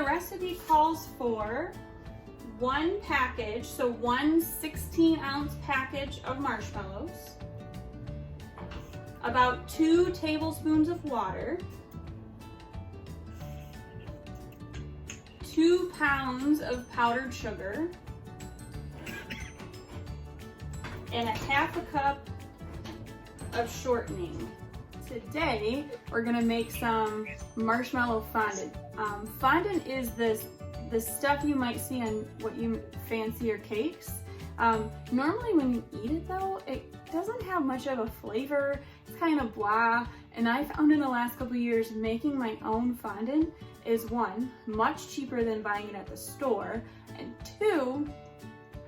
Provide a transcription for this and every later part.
recipe calls for one package, so one 16-ounce package of marshmallows, about 2 tablespoons of water, 2 pounds of powdered sugar, and a 1/2 cup of shortening. Today, we're gonna make some marshmallow fondant. Fondant is the stuff you might see on what you fancier cakes. Normally when you eat it though, it doesn't have much of a flavor. It's kind of blah. And I found in the last couple years making my own fondant is, one, much cheaper than buying it at the store, and 2,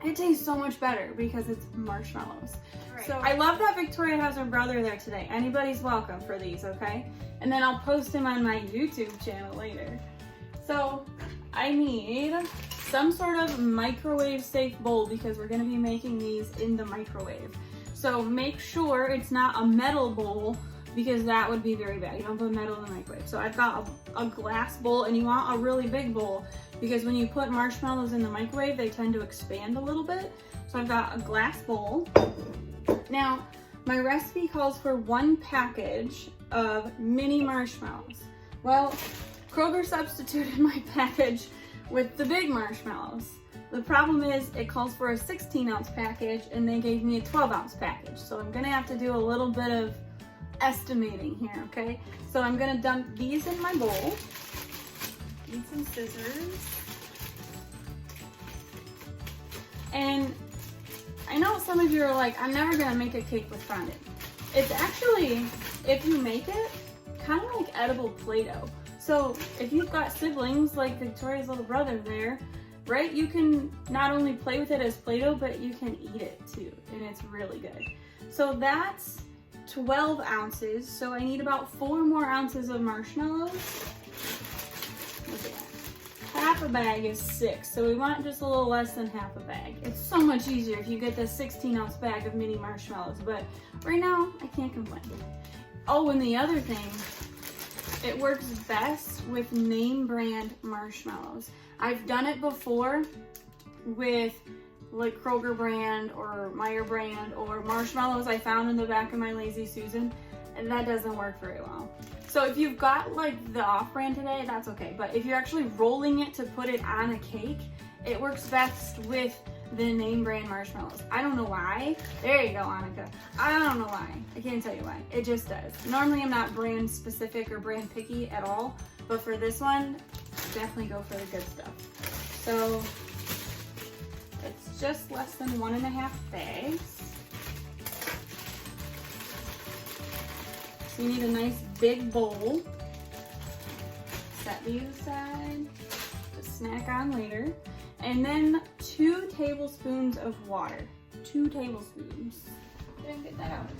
it tastes so much better because it's marshmallows. Right. So I love that Victoria has her brother there today. Anybody's welcome for these, okay? And then I'll post him on my YouTube channel later. So I need some sort of microwave safe bowl because we're gonna be making these in the microwave. So make sure it's not a metal bowl because that would be very bad. You don't put metal in the microwave. So I've got a glass bowl, and you want a really big bowl because when you put marshmallows in the microwave, they tend to expand a little bit. So I've got a glass bowl. Now, my recipe calls for 1 package of mini marshmallows. Well, Kroger substituted my package with the big marshmallows. The problem is it calls for a 16-ounce package and they gave me a 12-ounce package. So I'm gonna have to do a little bit of estimating here, okay? So I'm gonna dump these in my bowl. Need some scissors. And I know some of you are like, I'm never gonna make a cake with fondant. It's actually, if you make it, kind of like edible Play-Doh. So if you've got siblings like Victoria's little brother there, right, you can not only play with it as Play-Doh, but you can eat it too, and it's really good. So that's 12 ounces, so I need about 4 more ounces of marshmallows. Look at that. 1/2 bag is 6, so we want just a little less than 1/2 bag. It's so much easier if you get the 16-ounce bag of mini marshmallows, but right now, I can't complain. Oh, and the other thing, it works best with name brand marshmallows. I've done it before with like Kroger brand or Meyer brand or marshmallows I found in the back of my Lazy Susan, and that doesn't work very well. So if you've got like the off-brand today, that's okay. But if you're actually rolling it to put it on a cake, it works best with the name brand marshmallows. I don't know why. There you go, Annika. I don't know why. I can't tell you why. It just does. Normally I'm not brand specific or brand picky at all, but for this one, definitely go for the good stuff. So it's just less than 1.5 bags. So you need a nice big bowl. Set these aside to snack on later. And then 2 tablespoons of water. 2 tablespoons. Didn't get that out.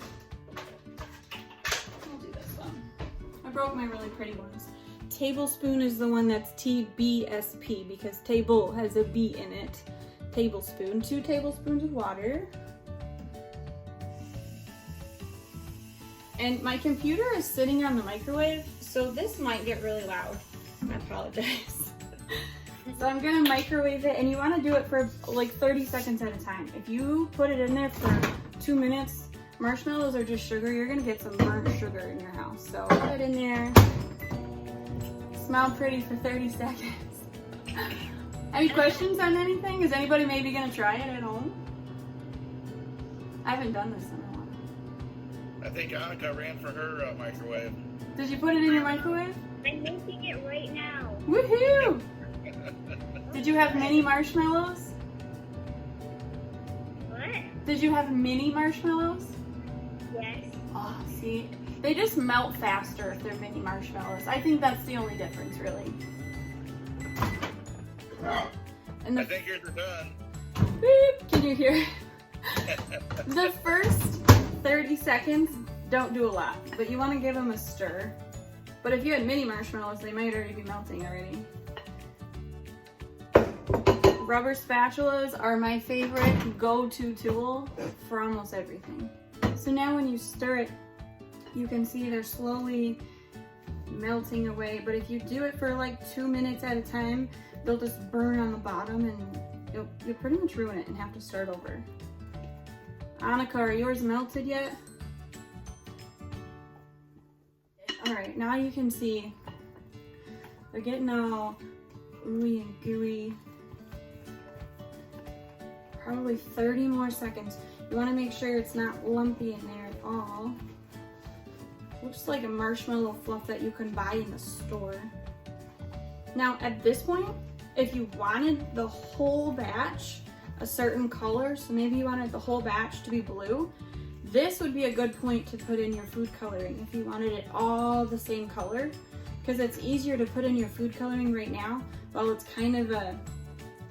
I'll do this one. I broke my really pretty ones. Tablespoon is the one that's TBSP because table has a B in it. Tablespoon. 2 tablespoons of water. And my computer is sitting on the microwave, so this might get really loud. I apologize. So I'm gonna microwave it, and you wanna do it for like 30 seconds at a time. If you put it in there for 2 minutes, marshmallows are just sugar. You're gonna get some burnt sugar in your house. So put it in there. Smell pretty for 30 seconds. Any questions on anything? Is anybody maybe gonna try it at home? I haven't done this in a while. I think Annika ran for her microwave. Did you put it in your microwave? I'm making it right now. Woohoo! Did you have mini marshmallows? What? Did you have mini marshmallows? Yes. Oh, see, they just melt faster if they're mini marshmallows. I think that's the only difference, really. And I think yours are done. Beep, can you hear? The first 30 seconds, don't do a lot, but you want to give them a stir. But if you had mini marshmallows, they might already be melting already. Rubber spatulas are my favorite go-to tool for almost everything. So now when you stir it, you can see they're slowly melting away. But if you do it for like 2 minutes at a time, they'll just burn on the bottom and you'll pretty much ruin it and have to start over. Annika, are yours melted yet? All right, now you can see they're getting all ooey and gooey. Probably 30 more seconds. You want to make sure it's not lumpy in there at all. Looks like a marshmallow fluff that you can buy in the store. Now at this point, if you wanted the whole batch a certain color, so maybe you wanted the whole batch to be blue, this would be a good point to put in your food coloring if you wanted it all the same color, because it's easier to put in your food coloring right now while it's kind of a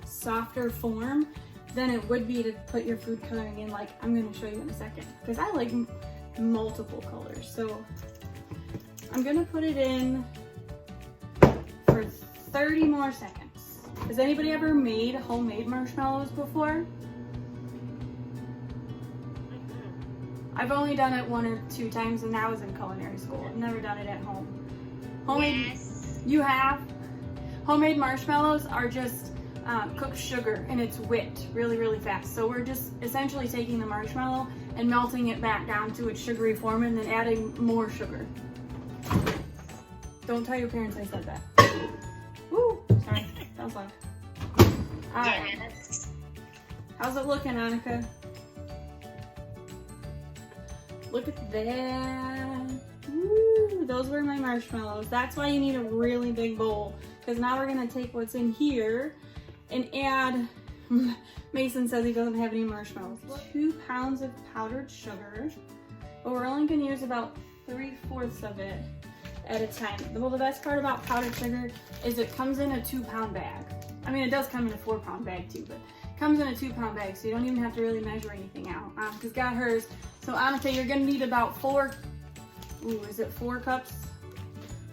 softer form than it would be to put your food coloring in, like I'm going to show you in a second, because I like multiple colors. So I'm going to put it in for 30 more seconds. Has anybody ever made homemade marshmallows before? I've only done it 1 or 2 times, and that was in culinary school. I've never done it at home. Homemade, Yes. You have? Homemade marshmallows are just cooked sugar, and it's whipped really, really fast. So we're just essentially taking the marshmallow and melting it back down to its sugary form and then adding more sugar. Don't tell your parents I said that. Woo! Sorry, that was loud. All right. Yes. How's it looking, Annika? Look at that. Woo, those were my marshmallows. That's why you need a really big bowl, because now we're gonna take what's in here and add, Mason says he doesn't have any marshmallows, 2 pounds of powdered sugar, but we're only gonna use about 3/4 of it at a time. Well, the best part about powdered sugar is it comes in a 2-pound bag. I mean, it does come in a 4-pound bag too, but it comes in a 2-pound bag, so you don't even have to really measure anything out. Because got hers. So Annika, you're gonna need about 4 cups?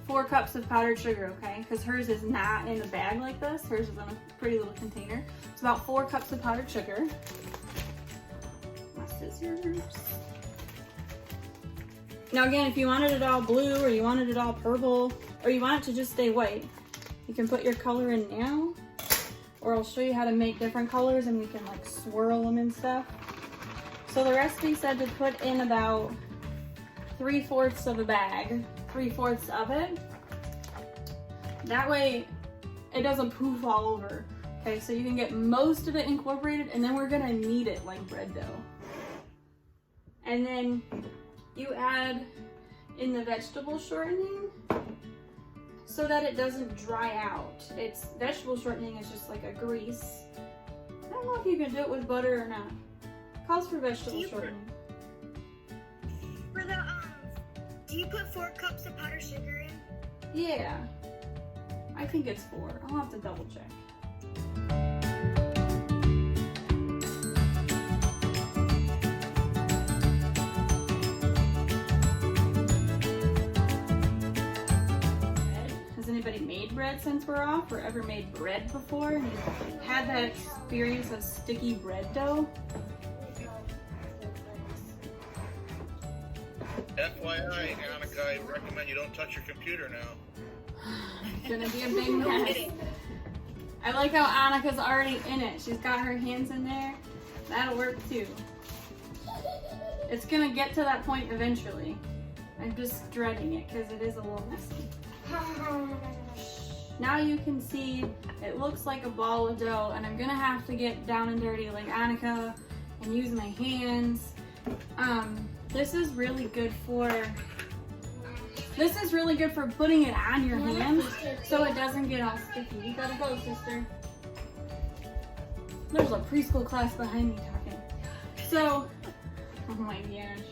4 cups of powdered sugar, okay? Because hers is not in a bag like this. Hers is in a pretty little container. It's about 4 cups of powdered sugar. My scissors. Now again, if you wanted it all blue, or you wanted it all purple, or you want it to just stay white, you can put your color in now, or I'll show you how to make different colors and we can like swirl them and stuff. So the recipe said to put in about 3/4 of a bag, 3/4 of it. That way it doesn't poof all over. Okay, so you can get most of it incorporated, and then we're gonna knead it like bread dough. And then you add in the vegetable shortening so that it doesn't dry out. It's vegetable shortening is just like a grease. I don't know if you can do it with butter or not. Calls for vegetable shortening. For the do you put 4 cups of powdered sugar in? Yeah, I think it's 4. I'll have to double check. Has anybody made bread since we're off, or ever made bread before and you've had that experience of sticky bread dough? FYI, Annika, I recommend you don't touch your computer now. Gonna be a big mess. I like how Annika's already in it. She's got her hands in there. That'll work too. It's gonna get to that point eventually. I'm just dreading it because it is a little messy. Now you can see it looks like a ball of dough, and I'm gonna have to get down and dirty like Annika and use my hands. This is really good for putting it on your hands so it doesn't get all sticky. You gotta go, sister. There's a preschool class behind me talking. So, oh my gosh.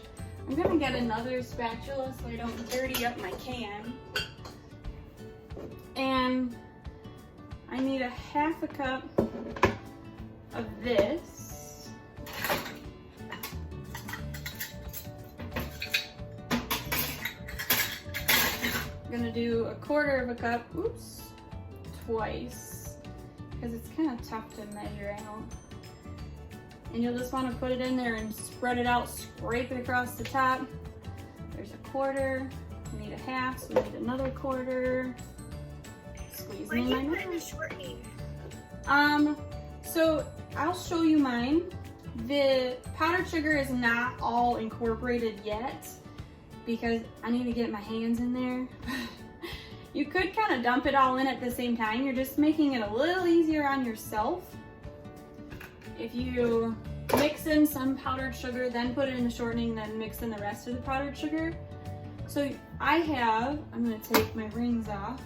I'm gonna get another spatula so I don't dirty up my can. And I need a 1/2 cup of this. I'm gonna do 1/4 cup, twice, because it's kind of tough to measure out. And you'll just want to put it in there and spread it out, scrape it across the top. There's 1/4, We need a half, so we need another quarter. Squeezing in my Why do you put in the nose. shortening? So I'll show you mine. The powdered sugar is not all incorporated yet because I need to get my hands in there. You could kind of dump it all in at the same time. You're just making it a little easier on yourself. If you mix in some powdered sugar, then put it in the shortening, then mix in the rest of the powdered sugar. So I'm gonna take my rings off,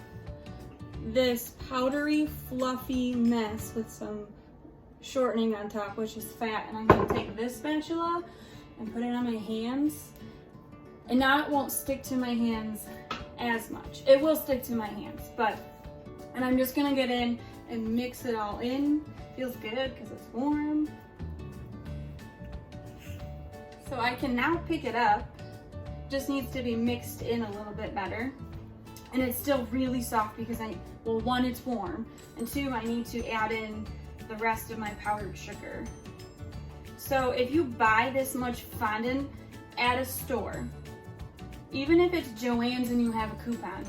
this powdery, fluffy mess with some shortening on top, which is fat, and I'm gonna take this spatula and put it on my hands. And now it won't stick to my hands as much. It will stick to my hands, and I'm just gonna get in and mix it all in. Feels good because it's warm. So I can now pick it up. Just needs to be mixed in a little bit better. And it's still really soft because well, one, it's warm, and two, I need to add in the rest of my powdered sugar. So if you buy this much fondant at a store, even if it's Joann's and you have a coupon,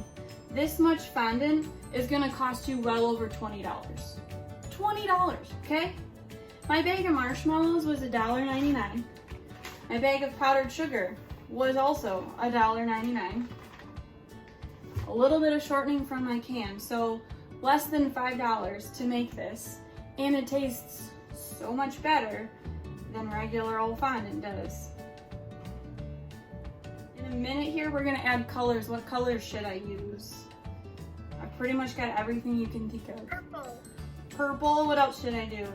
this much fondant is gonna cost you well over $20. $20, okay? My bag of marshmallows was $1.99. My bag of powdered sugar was also $1.99. A little bit of shortening from my can, so less than $5 to make this, and it tastes so much better than regular old fondant does. In a minute here, we're gonna add colors. What colors should I use? I've pretty much got everything you can think of. Purple. Purple, what else should I do?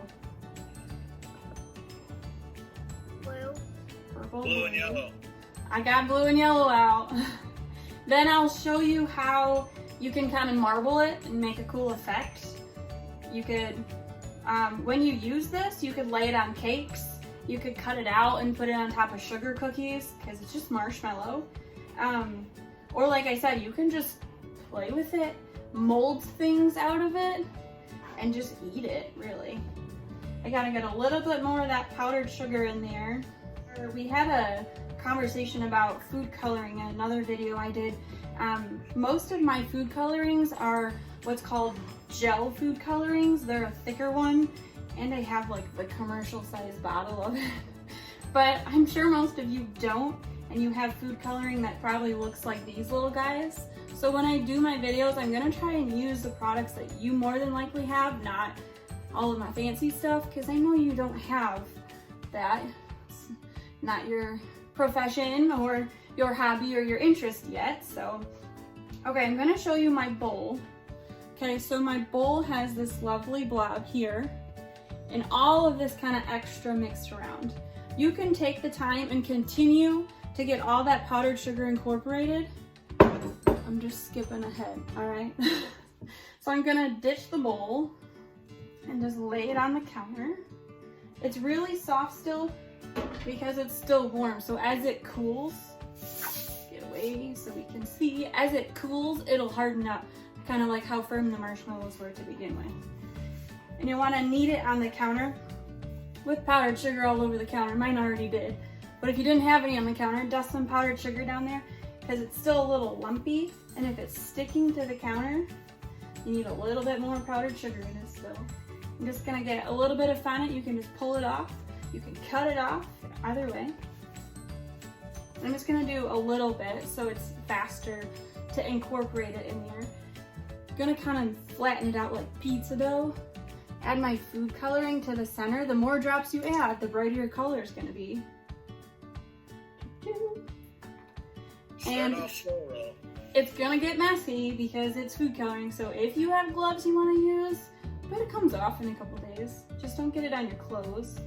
Blue. Purple, Blue and yellow. I got blue and yellow out. Then I'll show you how you can kind of marble it and make a cool effect. You could, when you use this, you could lay it on cakes. You could cut it out and put it on top of sugar cookies because it's just marshmallow. Or like I said, you can just play with it, mold things out of it, and just eat it, really. I gotta get a little bit more of that powdered sugar in there. We had a conversation about food coloring in another video I did. Most of my food colorings are what's called gel food colorings. They're a thicker one, and I have like the commercial size bottle of it. But I'm sure most of you don't, and you have food coloring that probably looks like these little guys. So when I do my videos, I'm gonna try and use the products that you more than likely have, not all of my fancy stuff, because I know you don't have that. It's not your profession or your hobby or your interest yet. So, okay, I'm gonna show you my bowl. Okay, so my bowl has this lovely blob here and all of this kind of extra mixed around. You can take the time and continue to get all that powdered sugar incorporated. I'm just skipping ahead, all right? So I'm gonna ditch the bowl and just lay it on the counter. It's really soft still because it's still warm. So as it cools, get away so we can see, as it cools, it'll harden up, kind of like how firm the marshmallows were to begin with. And you wanna knead it on the counter with powdered sugar all over the counter. Mine already did. But if you didn't have any on the counter, dust some powdered sugar down there because it's still a little lumpy. And if it's sticking to the counter, you need a little bit more powdered sugar in it still. I'm just gonna get a little bit of fondant. You can just pull it off. You can cut it off, either way. I'm just gonna do a little bit so it's faster to incorporate it in there. Gonna kind of flatten it out like pizza dough. Add my food coloring to the center. The more drops you add, the brighter your color is gonna be. And it's gonna get messy because it's food coloring, so if you have gloves you wanna use, but it comes off in a couple days. Just don't get it on your clothes.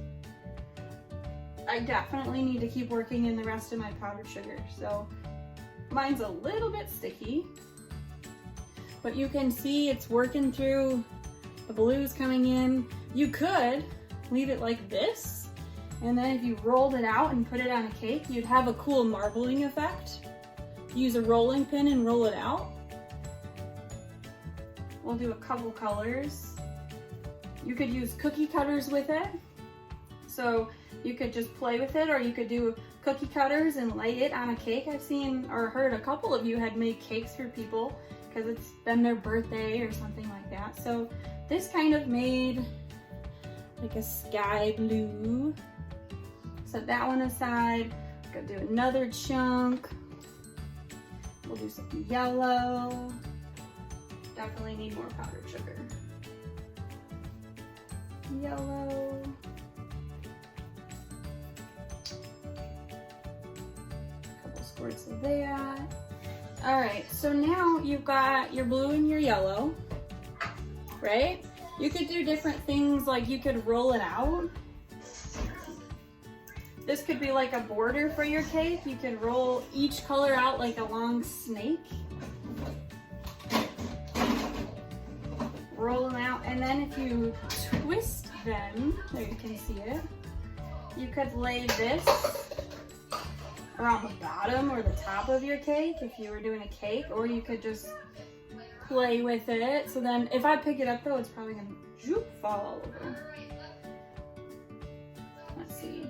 I definitely need to keep working in the rest of my powdered sugar, so mine's a little bit sticky, but you can see it's working through, the blue's coming in. You could leave it like this, and then if you rolled it out and put it on a cake, you'd have a cool marbling effect. Use a rolling pin and roll it out. We'll do a couple colors. You could use cookie cutters with it. So You could just play with it, or you could do cookie cutters and lay it on a cake. I've seen or heard a couple of you had made cakes for people because it's been their birthday or something like that. So this kind of made like a sky blue. Set that one aside. Go do another chunk. We'll do some yellow. Definitely need more powdered sugar. Yellow. Couple squirts of that. All right, so now you've got your blue and your yellow, right? You could do different things, like you could roll it out. This could be like a border for your cake. You could roll each color out like a long snake. Roll them out, and then if you twist them, there you can see it, you could lay this around the bottom or the top of your cake if you were doing a cake, or you could just play with it. So then if I pick it up though, it's probably gonna zoop, fall all over. Let's see.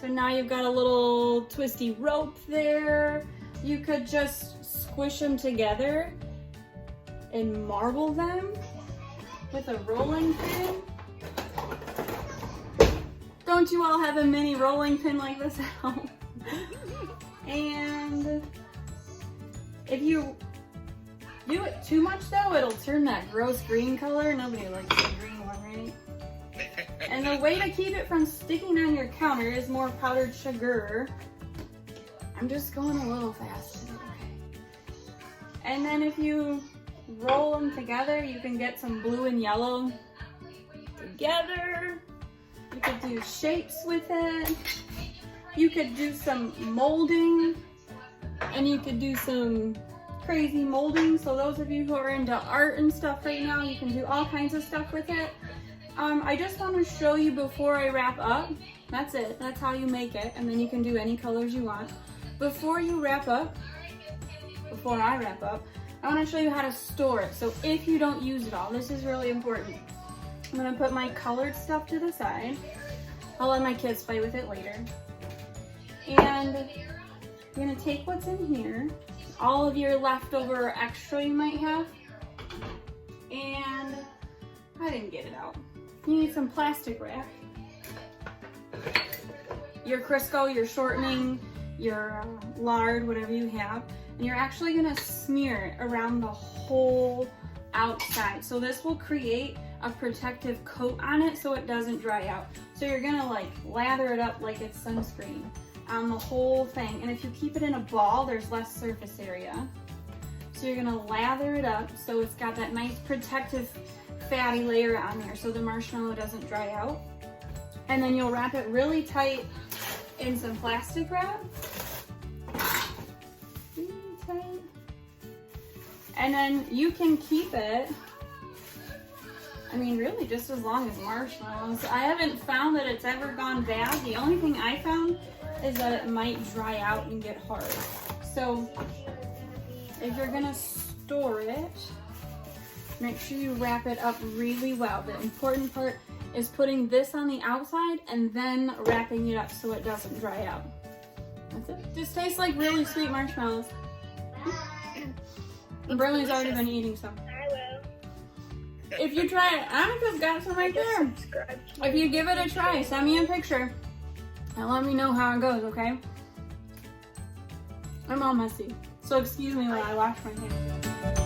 So now you've got a little twisty rope there. You could just squish them together and marble them with a rolling pin. Don't you all have a mini rolling pin like this at home? And if you do it too much though, it'll turn that gross green color. Nobody likes the green one, right? And the way to keep it from sticking on your counter is more powdered sugar. I'm just going a little fast today, okay? And then if you roll them together, you can get some blue and yellow together. You could do shapes with it. You could do some molding, and you could do some crazy molding. So those of you who are into art and stuff right now, you can do all kinds of stuff with it. I just want to show you before I wrap up. That's it. That's how you make it. And then you can do any colors you want. Before you wrap up, before I wrap up, I want to show you how to store it. So if you don't use it all, this is really important. I'm going to put my colored stuff to the side. I'll let my kids play with it later. And you're going to take what's in here, all of your leftover or extra you might have, and I didn't get it out. You need some plastic wrap, your Crisco, your shortening, your lard, whatever you have, and you're actually gonna smear it around the whole outside. So this will create a protective coat on it so it doesn't dry out. So you're gonna like lather it up like it's sunscreen on the whole thing. And if you keep it in a ball, there's less surface area. So you're gonna lather it up so it's got that nice protective fatty layer on there so the marshmallow doesn't dry out. And then you'll wrap it really tight in some plastic wrap. Really tight. And then you can keep it, I mean, really just as long as marshmallows. I haven't found that it's ever gone bad. The only thing I found is that it might dry out and get hard. So if you're gonna store it, make sure you wrap it up really well. The important part is putting this on the outside and then wrapping it up so it doesn't dry out. That's it. Just tastes like really sweet marshmallows. And Brentley's already been eating some. I will. If you try it, Annika's got some right there. If you give it a try, send me a picture and let me know how it goes, okay? I'm all messy, so excuse me while I wash my hands.